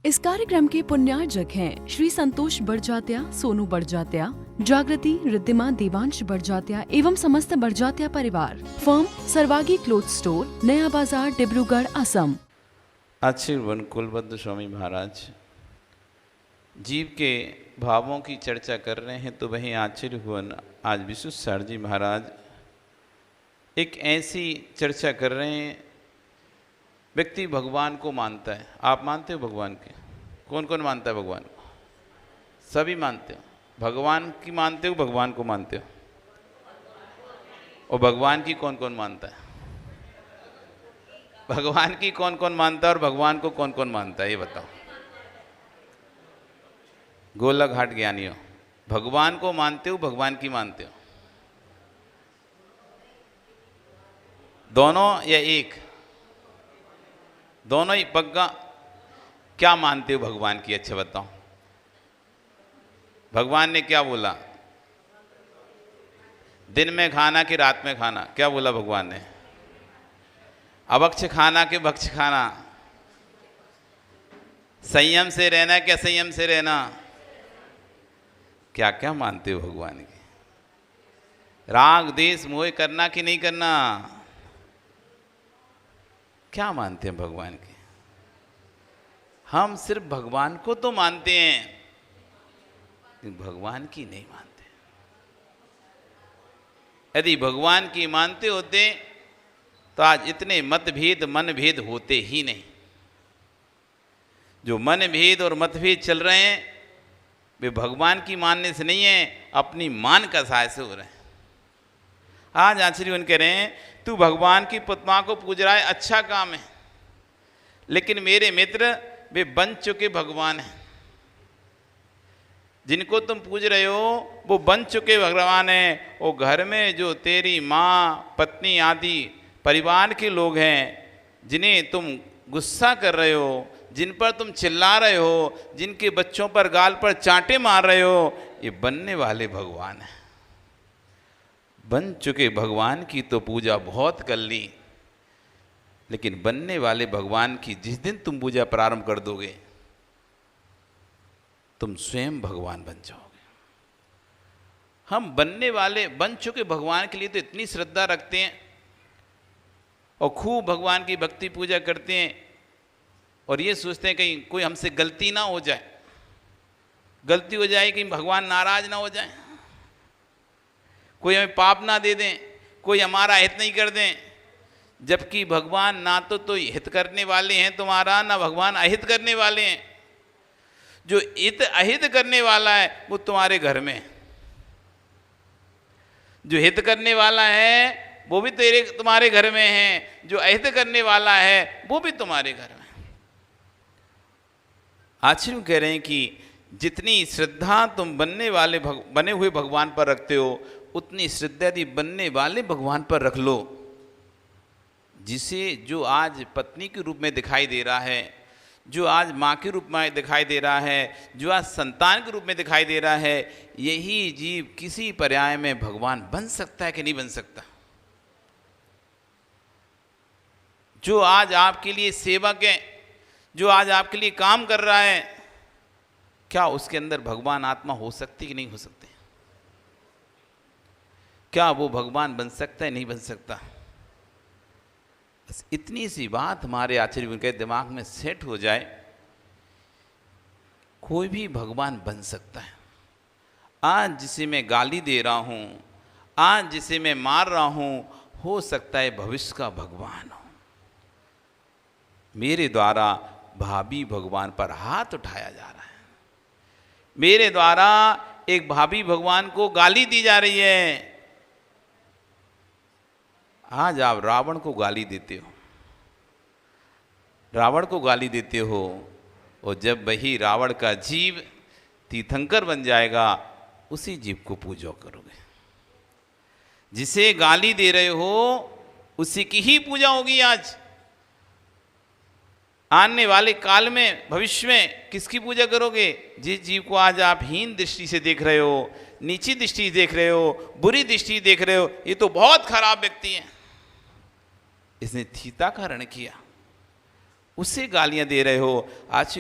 इस कार्यक्रम के पुण्यार्जक हैं श्री संतोष बड़जात्या, सोनू बड़जात्या, जागृति, रिद्धिमा, देवांश बड़जात्या एवं समस्त बड़जात्या परिवार। फर्म सर्वागी क्लोथ स्टोर, नया बाजार, डिब्रूगढ़, असम। आशीर्वन कुलबद्ध स्वामी महाराज जीव के भावों की चर्चा कर रहे हैं, तो वहीं आशीर्वन आज विशुद्ध सर जी महाराज एक ऐसी चर्चा कर रहे हैं। व्यक्ति भगवान को मानता है। आप मानते हो भगवान के? कौन कौन मानता है भगवान को? सभी मानते हो। भगवान की मानते हो, भगवान को मानते हो? और भगवान की कौन कौन मानता है? भगवान की कौन कौन मानता है और भगवान को कौन कौन मानता है, ये बताओ। गोला घाट ज्ञानी हो, भगवान को मानते हो, भगवान की मानते हो? दोनों या एक? दोनों ही पक्का। क्या मानते हो भगवान की? अच्छा बताओ। भगवान ने क्या बोला? दिन में खाना कि रात में खाना? क्या बोला भगवान ने? अभक्ष खाना कि भक्ष खाना? संयम से रहना कि असंयम से रहना? क्या क्या मानते हो भगवान की? राग देश मोह करना कि नहीं करना? क्या मानते हैं भगवान की? हम सिर्फ भगवान को तो मानते हैं, लेकिन भगवान की नहीं मानते। यदि भगवान की मानते होते तो आज इतने मतभेद मनभेद होते ही नहीं। जो मनभेद और मतभेद चल रहे हैं वे भगवान की मानने से नहीं है, अपनी मान का सहाय से हो रहे हैं। आज आचार्य कह रहे हैं तू भगवान की प्रतिमा को पूज रहा है, अच्छा काम है, लेकिन मेरे मित्र वे बन चुके भगवान हैं। जिनको तुम पूज रहे हो वो बन चुके भगवान हैं। वो घर में जो तेरी माँ, पत्नी आदि परिवार के लोग हैं, जिन्हें तुम गुस्सा कर रहे हो, जिन पर तुम चिल्ला रहे हो, जिनके बच्चों पर गाल पर चांटे मार रहे हो, ये बनने वाले भगवान हैं। बन चुके भगवान की तो पूजा बहुत कर ली, लेकिन बनने वाले भगवान की जिस दिन तुम पूजा प्रारंभ कर दोगे, तुम स्वयं भगवान बन जाओगे। हम बनने वाले बन चुके भगवान के लिए तो इतनी श्रद्धा रखते हैं और खूब भगवान की भक्ति पूजा करते हैं, और ये सोचते हैं कहीं कोई हमसे गलती ना हो जाए, गलती हो जाए कहीं भगवान नाराज ना हो जाए, कोई हमें पाप ना दे दें, कोई हमारा हित नहीं कर दें। जबकि भगवान ना तो हित करने वाले हैं तुम्हारा, ना भगवान अहित करने वाले हैं। जो हित अहित करने वाला है वो तुम्हारे घर में, जो हित करने वाला है वो भी तुम्हारे घर में है, जो अहित करने वाला है वो भी तुम्हारे घर में। आचार्य कह रहे हैं कि जितनी श्रद्धा तुम बने हुए भगवान पर रखते हो, उतनी श्रद्धा यदि बनने वाले भगवान पर रख लो, जिसे जो आज पत्नी के रूप में दिखाई दे रहा है, जो आज माँ के रूप में दिखाई दे रहा है, जो आज संतान के रूप में दिखाई दे रहा है, यही जीव किसी पर्याय में भगवान बन सकता है कि नहीं बन सकता? जो आज आपके लिए सेवक है, जो आज आपके लिए काम कर रहा है, क्या उसके अंदर भगवान आत्मा हो सकती कि नहीं हो सकती? क्या वो भगवान बन सकता है नहीं बन सकता? बस इतनी सी बात हमारे आचार्य उनके दिमाग में सेट हो जाए, कोई भी भगवान बन सकता है। आज जिसे मैं गाली दे रहा हूं, आज जिसे मैं मार रहा हूं, हो सकता है भविष्य का भगवान हो। मेरे द्वारा भाभी भगवान पर हाथ उठाया जा रहा है, मेरे द्वारा एक भाभी भगवान को गाली दी जा रही है। आज आप रावण को गाली देते हो, रावण को गाली देते हो, और जब वही रावण का जीव तीर्थंकर बन जाएगा, उसी जीव को पूजा करोगे। जिसे गाली दे रहे हो उसी की ही पूजा होगी। आज आने वाले काल में, भविष्य में किसकी पूजा करोगे? जिस जीव को आज आप हीन दृष्टि से देख रहे हो, नीची दृष्टि देख रहे हो, बुरी दृष्टि देख रहे हो, ये तो बहुत खराब व्यक्ति है, इसने सीता का हरण किया, उससे गालियां दे रहे हो। आज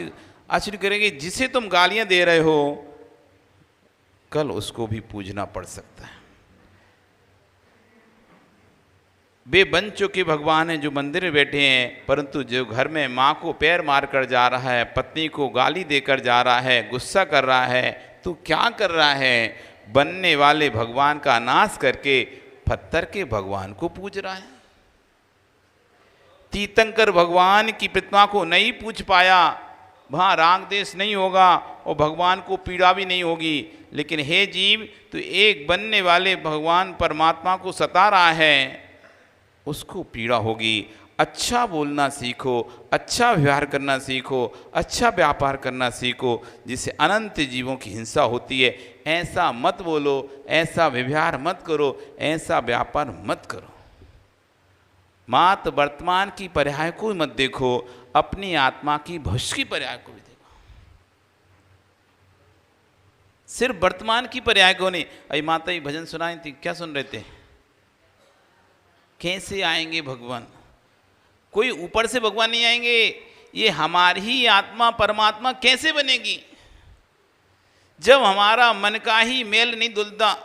आश्चर्य करेंगे, जिसे तुम गालियां दे रहे हो कल उसको भी पूजना पड़ सकता है। वे बन चुके भगवान हैं जो मंदिर में बैठे हैं, परंतु जो घर में माँ को पैर मार कर जा रहा है, पत्नी को गाली देकर जा रहा है, गुस्सा कर रहा है, तू क्या कर रहा है? बनने वाले भगवान का नाश करके पत्थर के भगवान को पूज रहा है। तीर्थंकर भगवान की प्रतिमा को नहीं पूज पाया, वहाँ राग देश नहीं होगा और भगवान को पीड़ा भी नहीं होगी। लेकिन हे जीव, तो एक बनने वाले भगवान परमात्मा को सता रहा है, उसको पीड़ा होगी। अच्छा बोलना सीखो, अच्छा व्यवहार करना सीखो, अच्छा व्यापार करना सीखो, जिससे अनंत जीवों की हिंसा होती है। ऐसा मत बोलो, ऐसा व्यवहार मत करो, ऐसा व्यापार मत करो। मात वर्तमान की पर्याय को मत देखो, अपनी आत्मा की भविष्य की पर्याय को भी देखो। सिर्फ वर्तमान की पर्याय को नहीं। अरे माता जी भजन सुनाई थी, क्या सुन रहे थे? कैसे आएंगे भगवान? कोई ऊपर से भगवान नहीं आएंगे, ये हमारी ही आत्मा परमात्मा कैसे बनेगी जब हमारा मन का ही मेल नहीं धुलता।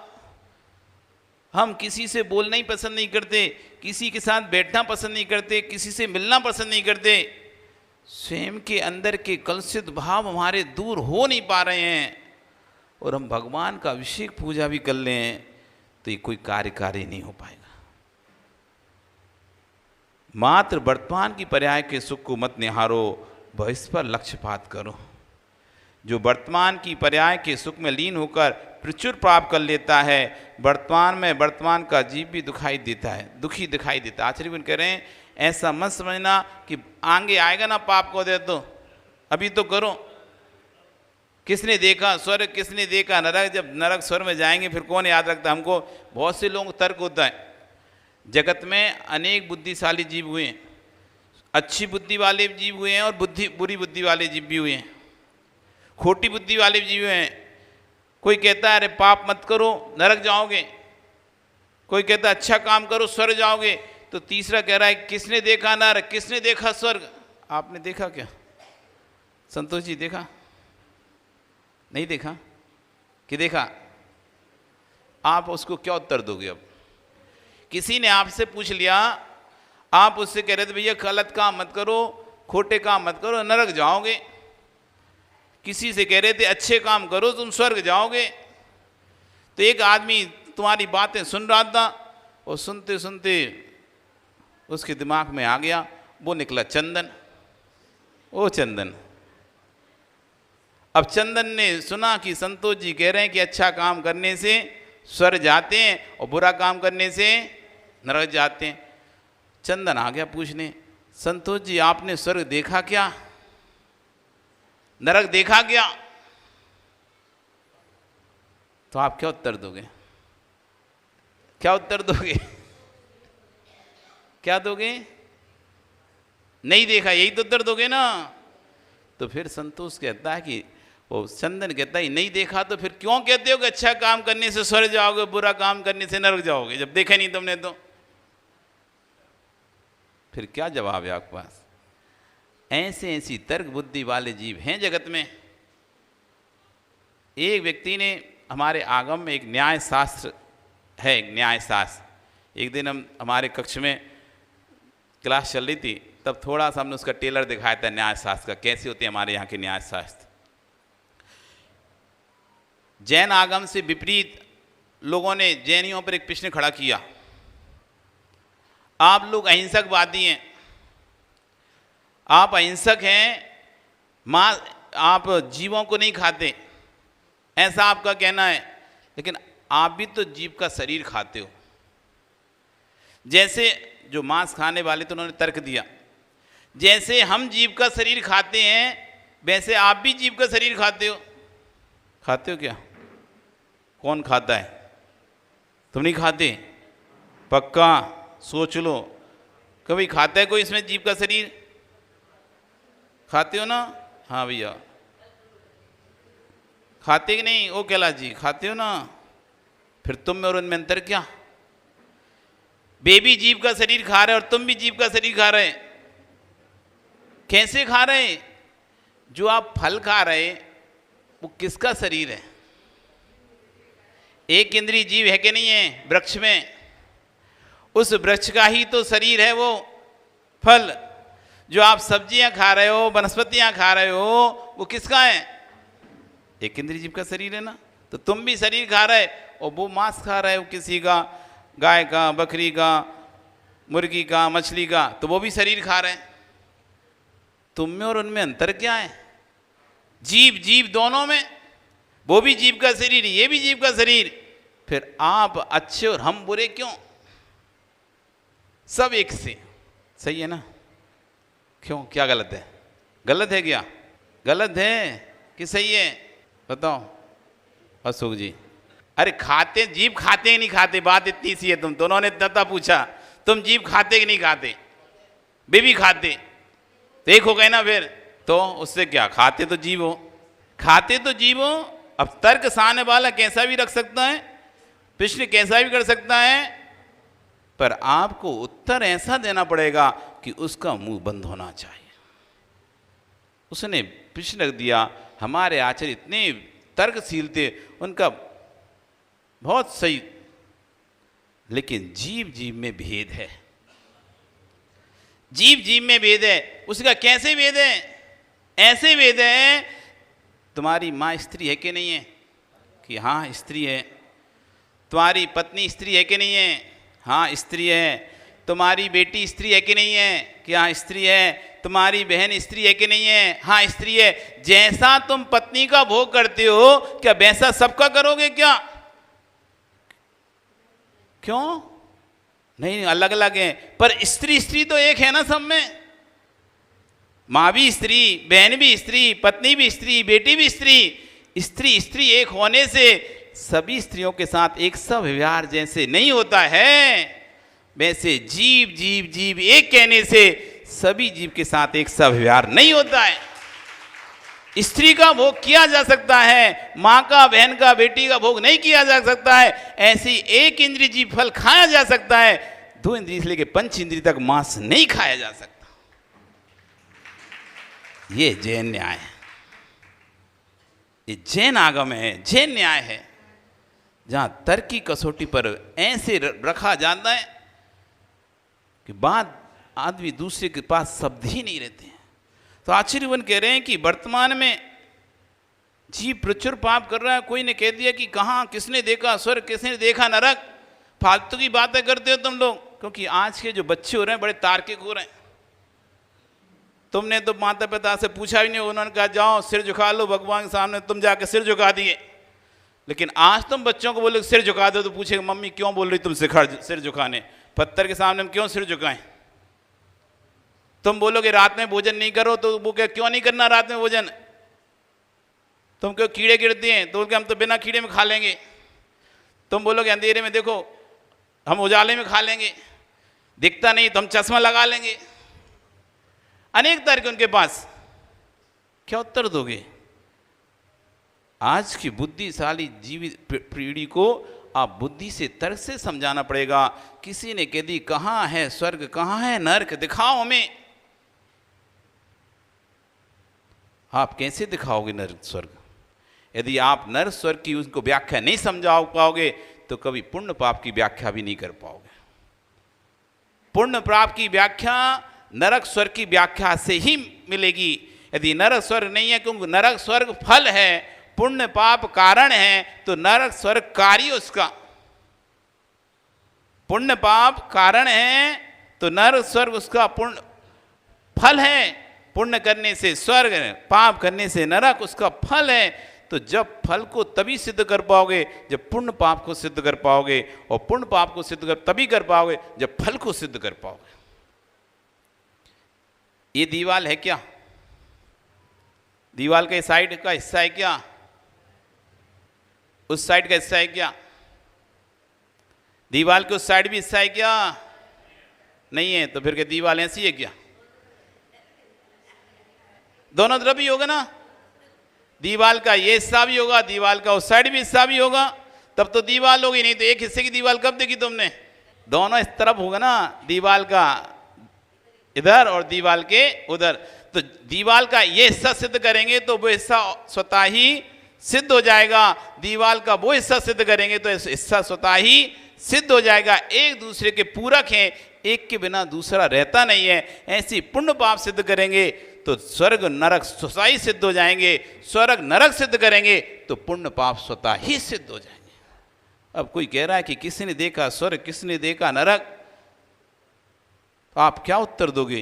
हम किसी से बोलना ही पसंद नहीं करते, किसी के साथ बैठना पसंद नहीं करते, किसी से मिलना पसंद नहीं करते। स्वयं के अंदर के कलुषित भाव हमारे दूर हो नहीं पा रहे हैं, और हम भगवान का अभिषेक पूजा भी कर लें तो ये कोई कार्यकारी नहीं हो पाएगा। मात्र वर्तमान की पर्याय के सुख को मत निहारो, भविष्य पर लक्ष्यपात करो। जो वर्तमान की पर्याय के सुख में लीन होकर प्रचुर प्राप्त कर लेता है, वर्तमान में वर्तमान का जीव भी दुखाई देता है, दुखी दिखाई देता है। आचार्य कह रहे हैं ऐसा मत समझना कि आगे आएगा ना पाप को दे दो, अभी तो करो। किसने देखा स्वर्ग, किसने देखा नरक? जब नरक स्वर्ग में जाएंगे फिर कौन याद रखता हमको? बहुत से लोगों को तर्क होता है। जगत में अनेक बुद्धिशाली जीव हुए हैं, अच्छी बुद्धि वाले जीव हुए हैं और बुरी बुद्धि वाले जीव भी हुए हैं, खोटी बुद्धि वाले जीव हैं। कोई कहता है अरे पाप मत करो नरक जाओगे, कोई कहता है अच्छा काम करो स्वर्ग जाओगे, तो तीसरा कह रहा है किसने देखा नरक, किसने देखा स्वर्ग? आपने देखा क्या? संतोष जी देखा? नहीं देखा कि देखा? आप उसको क्या उत्तर दोगे? अब किसी ने आपसे पूछ लिया, आप उससे कह रहे थे भैया गलत काम मत करो, खोटे काम मत करो, नरक जाओगे। किसी से कह रहे थे अच्छे काम करो तुम स्वर्ग जाओगे। तो एक आदमी तुम्हारी बातें सुन रहा था और सुनते सुनते उसके दिमाग में आ गया, वो निकला चंदन। ओ चंदन, अब चंदन ने सुना कि संतोष जी कह रहे हैं कि अच्छा काम करने से स्वर्ग जाते हैं और बुरा काम करने से नरक जाते हैं। चंदन आ गया पूछने, संतोष जी आपने स्वर्ग देखा क्या, नरक देखा क्या? तो आप क्या उत्तर दोगे? क्या उत्तर दोगे? क्या दोगे? नहीं देखा, यही तो उत्तर दोगे ना। तो फिर संतोष कहता है कि वो चंदन कहता है नहीं देखा तो फिर क्यों कहते हो कि अच्छा काम करने से स्वर्ग जाओगे, बुरा काम करने से नरक जाओगे, जब देखा नहीं तुमने तो? फिर क्या जवाब है आपके पास? ऐसे ऐसी तर्क बुद्धि वाले जीव हैं जगत में। एक व्यक्ति ने, हमारे आगम में एक न्याय शास्त्र है, एक न्याय शास्त्र। एक दिन हम हमारे कक्ष में क्लास चल रही थी, तब थोड़ा सा हमने उसका टेलर दिखाया था न्याय शास्त्र का, कैसे होते हैं हमारे यहाँ के न्याय शास्त्र। जैन आगम से विपरीत लोगों ने जैनियों पर एक प्रश्न खड़ा किया, आप लोग अहिंसकवादी हैं, आप अहिंसक हैं, मां आप जीवों को नहीं खाते, ऐसा आपका कहना है, लेकिन आप भी तो जीव का शरीर खाते हो। जैसे जो मांस खाने वाले, तो उन्होंने तर्क दिया जैसे हम जीव का शरीर खाते हैं वैसे आप भी जीव का शरीर खाते हो। खाते हो क्या? कौन खाता है? तुम नहीं खाते? पक्का सोच लो, कभी खाता है कोई इसमें जीव का शरीर? खाते हो ना? हाँ भैया खाते कि नहीं? ओ कैलाश जी खाते हो ना? फिर तुम में और उनमें अंतर क्या? बेबी जीव का शरीर खा रहे और तुम भी जीव का शरीर खा रहे। कैसे खा रहे? जो आप फल खा रहे वो किसका शरीर है? एक इंद्रिय जीव है कि नहीं है वृक्ष में? उस वृक्ष का ही तो शरीर है वो फल। जो आप सब्जियां खा रहे हो, वनस्पतियां खा रहे हो, वो किसका है? एक इंद्रिय जीव का शरीर है ना। तो तुम भी शरीर खा रहे और वो मांस खा रहे हो किसी का, गाय का, बकरी का, मुर्गी का, मछली का, तो वो भी शरीर खा रहे हैं। तुम में और उनमें अंतर क्या है? जीव जीव दोनों में, वो भी जीव का शरीर, ये भी जीव का शरीर। फिर आप अच्छे और हम बुरे क्यों? सब एक से। सही है ना? क्यों, क्या गलत है? गलत है क्या? गलत है कि सही है? बताओ अशोक जी। अरे खाते, जीव खाते ही नहीं खाते, बात इतनी सी है। तुम दोनों ने इतना पूछा, तुम जीव खाते कि नहीं खाते? वे भी खाते, तो एक हो गए ना फिर। तो उससे क्या, खाते तो जीव हो, खाते तो जीव हो। अब तर्क सामने वाला कैसा भी रख सकता है, प्रश्न कैसा भी कर सकता है, पर आपको उत्तर ऐसा देना पड़ेगा कि उसका मुंह बंद होना चाहिए। उसने प्रश्न रख दिया, हमारे आचार्य इतने तर्कशील थे, उनका बहुत सही, लेकिन जीव जीव में भेद है। जीव जीव में भेद है। उसका कैसे भेद है? ऐसे भेद है, तुम्हारी माँ स्त्री है कि नहीं है? कि हाँ स्त्री है। तुम्हारी पत्नी स्त्री है कि नहीं है? हाँ स्त्री है। तुम्हारी बेटी स्त्री है कि नहीं है? कि हाँ स्त्री है। तुम्हारी बहन स्त्री है कि नहीं है? हाँ स्त्री है। जैसा तुम पत्नी का भोग करते हो, क्या वैसा सबका करोगे क्या? क्यों? नहीं, अलग अलग है, पर स्त्री स्त्री तो एक है ना सब में। माँ भी स्त्री, बहन भी स्त्री, पत्नी भी स्त्री, बेटी भी स्त्री। स्त्री स्त्री एक होने से सभी स्त्रियों के साथ एक सा व्यवहार जैसे नहीं होता है, वैसे जीव जीव जीव एक कहने से सभी जीव के साथ एक सा व्यवहार नहीं होता है। स्त्री का भोग किया जा सकता है, माँ का, बहन का, बेटी का भोग नहीं किया जा सकता है। ऐसी एक इंद्रिय जीव फल खाया जा सकता है, दो इंद्रिय से लेकर पंच इंद्रिय तक मांस नहीं खाया जा सकता। ये जैन न्याय है, ये जैन आगम है, जैन न्याय है, जहां तर्क की कसौटी पर ऐसे रखा जाता है कि बाद आदमी दूसरे के पास शब्द ही नहीं रहते हैं। तो आचार्यवन कह रहे हैं कि वर्तमान में जीव प्रचुर पाप कर रहा है। कोई ने कह दिया कि कहाँ, किसने देखा स्वर्ग, किसने देखा नरक। फालतू की बातें करते हो तुम लोग, क्योंकि आज के जो बच्चे हो रहे हैं बड़े तार्किक हो रहे हैं। तुमने तो माता पिता से पूछा भी नहीं, उन्होंने कहा जाओ सिर झुका लो भगवान के सामने, तुम जाके सिर झुका दिए। लेकिन आज तुम बच्चों को बोलो सिर झुका दो तो पूछेगा मम्मी क्यों बोल रही तुम सिर झुकाने, पत्थर के सामने हम क्यों सिर झुकाएं। तुम बोलोगे रात में भोजन नहीं करो तो वो क्या, क्यों नहीं करना रात में भोजन, तुम क्यों, कीड़े गिरते हैं, तो बोल के हम तो बिना कीड़े में खा लेंगे। तुम बोलोगे अंधेरे में देखो हम उजाले में खा लेंगे, दिखता नहीं तो हम चश्मा लगा लेंगे। अनेक तर्क उनके पास, क्या उत्तर दोगे? आज की बुद्धिशाली जीवित पीढ़ी को आप बुद्धि से, तर्क से समझाना पड़ेगा। किसी ने कह दी कहाँ है स्वर्ग, कहाँ है नरक, दिखाओ हमें। आप कैसे दिखाओगे नरक स्वर्ग? यदि आप नरक स्वर्ग की उनको व्याख्या नहीं समझा पाओगे तो कभी पुण्य पाप की व्याख्या भी नहीं कर पाओगे। पुण्य पाप की व्याख्या नरक स्वर्ग की व्याख्या से ही मिलेगी। यदि नरक स्वर्ग नहीं है, क्योंकि नरक स्वर्ग फल है, पुण्य पाप कारण है, तो नरक स्वर्ग कार्य उसका। पुण्य पाप कारण है तो नरक स्वर्ग उसका पुण्य फल है। पुण्य करने से स्वर्ग, पाप करने से नरक उसका फल है। तो जब फल को तभी सिद्ध कर पाओगे जब पुण्य पाप को सिद्ध कर पाओगे, और पुण्य पाप को सिद्ध कर तभी कर पाओगे जब फल को सिद्ध कर पाओगे। ये दीवाल है क्या? दीवाल के साइड का हिस्सा है क्या? उस साइड का हिस्सा है क्या? दीवाल के उस साइड भी हिस्सा है क्या? नहीं है। तो फिर क्या दीवाल ऐसी है क्या? दोनों तरफ ही होगा ना। दीवाल का ये हिस्सा भी होगा, दीवाल का उस साइड भी हिस्सा भी होगा, तब तो दीवाल होगी। नहीं तो एक हिस्से की दीवाल कब देखी तुमने? दोनों इस तरफ होगा ना, दीवाल का इधर और दीवाल के उधर। तो दीवाल का ये हिस्सा सिद्ध करेंगे तो वो हिस्सा स्वतः ही सिद्ध हो जाएगा, दीवाल का वो हिस्सा सिद्ध करेंगे तो हिस्सा स्वतः ही सिद्ध हो जाएगा। एक दूसरे के पूरक हैं, एक के बिना दूसरा रहता नहीं है। ऐसी पुण्य पाप सिद्ध करेंगे तो स्वर्ग नरक स्वतः ही सिद्ध हो जाएंगे, स्वर्ग नरक सिद्ध करेंगे तो पुण्य पाप स्वतः ही सिद्ध हो जाएंगे। अब कोई कह रहा है कि किसी ने देखा स्वर्ग, किसी ने देखा नरक, तो आप क्या उत्तर दोगे?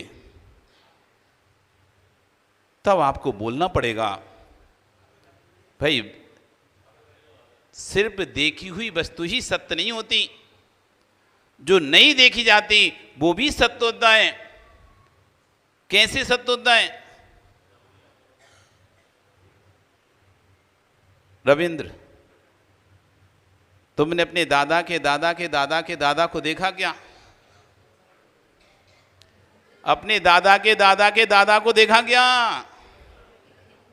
तब आपको बोलना पड़ेगा, भाई सिर्फ देखी हुई वस्तु ही सत्य नहीं होती, जो नहीं देखी जाती वो भी सत्य होता है। कैसे सत्य होता है? रविंद्र, तुमने अपने दादा के दादा के दादा के दादा को देखा क्या? अपने दादा के दादा के दादा को देखा क्या?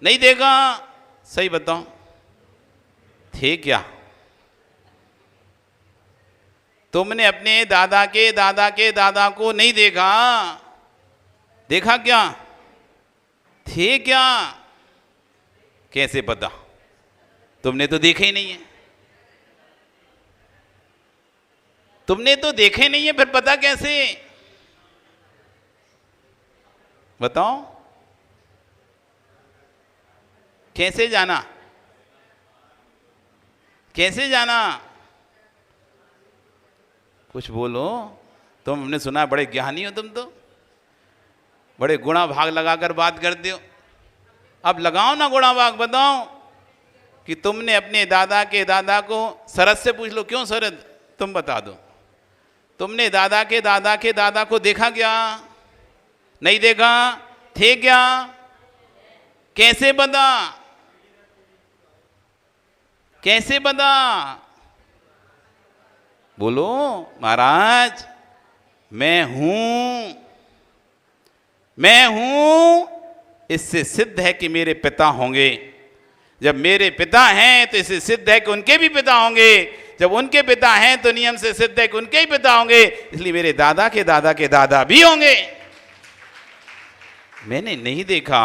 नहीं देखा। सही बताओ, थे क्या? तुमने अपने दादा के दादा के दादा को नहीं देखा, देखा क्या? थे क्या? कैसे पता? तुमने तो देखा ही नहीं है। तुमने तो देखे नहीं है, फिर पता कैसे? बताओ, कैसे जाना? कैसे जाना? कुछ बोलो। तुम, हमने सुना बड़े ज्ञानी हो तुम, तो बड़े गुणा भाग लगाकर बात करते हो। अब लगाओ ना गुणा भाग, बताओ कि तुमने अपने दादा के दादा को, शरद से पूछ लो, क्यों शरद तुम बता दो, तुमने दादा के दादा के दादा को देखा क्या? नहीं देखा। थे क्या? कैसे बता? कैसे बता? बोलो महाराज, मैं हूं, मैं हूं, इससे सिद्ध है कि मेरे पिता होंगे। जब मेरे पिता हैं तो इससे सिद्ध है कि उनके भी पिता होंगे। जब उनके पिता हैं तो नियम से सिद्ध है कि उनके ही पिता होंगे, इसलिए मेरे दादा के दादा के दादा भी होंगे। मैंने नहीं देखा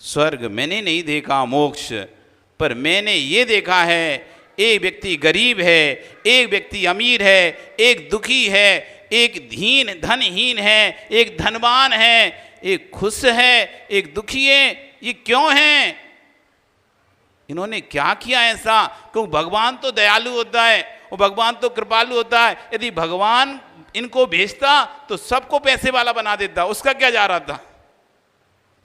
स्वर्ग, मैंने नहीं देखा मोक्ष, पर मैंने ये देखा है, एक व्यक्ति गरीब है, एक व्यक्ति अमीर है, एक दुखी है, एक धनहीन है, एक धनवान है, एक खुश है, एक दुखी है। ये क्यों है? इन्होंने क्या किया ऐसा? क्योंकि भगवान तो दयालु होता है, वो भगवान तो कृपालु होता है। यदि भगवान इनको भेजता तो सबको पैसे वाला बना देता, उसका क्या जा रहा था?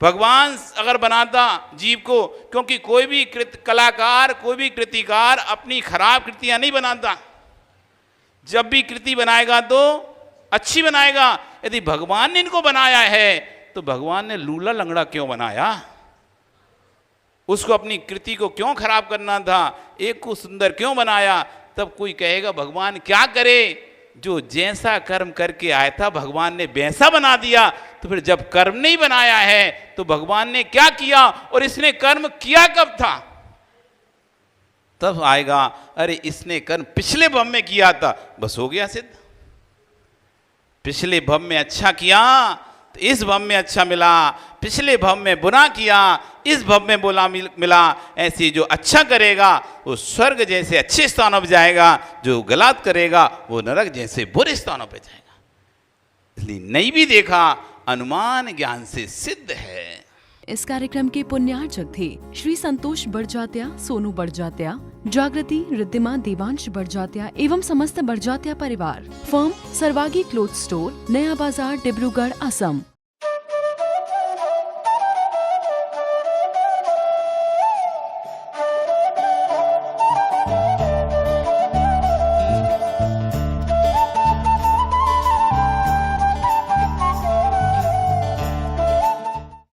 भगवान अगर बनाता जीव को, क्योंकि कोई भी कलाकार, कोई भी कृतिकार अपनी खराब कृतियां नहीं बनाता, जब भी कृति बनाएगा तो अच्छी बनाएगा। यदि भगवान ने इनको बनाया है तो भगवान ने लूला लंगड़ा क्यों बनाया? उसको अपनी कृति को क्यों खराब करना था? एक को सुंदर क्यों बनाया? तब कोई कहेगा भगवान क्या करे, जो जैसा कर्म करके आया था भगवान ने वैसा बना दिया। तो फिर जब कर्म नहीं बनाया है तो भगवान ने क्या किया, और इसने कर्म किया कब था? तब आएगा, अरे इसने कर्म पिछले भव में किया था, बस हो गया सिद्ध। पिछले भव में अच्छा किया तो इस भव में अच्छा मिला, पिछले भव में बुरा किया इस भव में बुरा मिला। ऐसे जो अच्छा करेगा वो स्वर्ग जैसे अच्छे स्थानों पर जाएगा, जो गलत करेगा वो नरक जैसे बुरे स्थानों पर जाएगा। इसलिए नहीं भी देखा, अनुमान ज्ञान से सिद्ध है। इस कार्यक्रम के पुण्यार्चक थे श्री संतोष बड़जात्या, सोनू बड़जात्या, जागृति, रिद्धिमा, देवांश बड़जात्या एवं समस्त बड़जात्या परिवार। फर्म सर्वागी क्लोथ स्टोर, नया बाजार, डिब्रूगढ़, असम।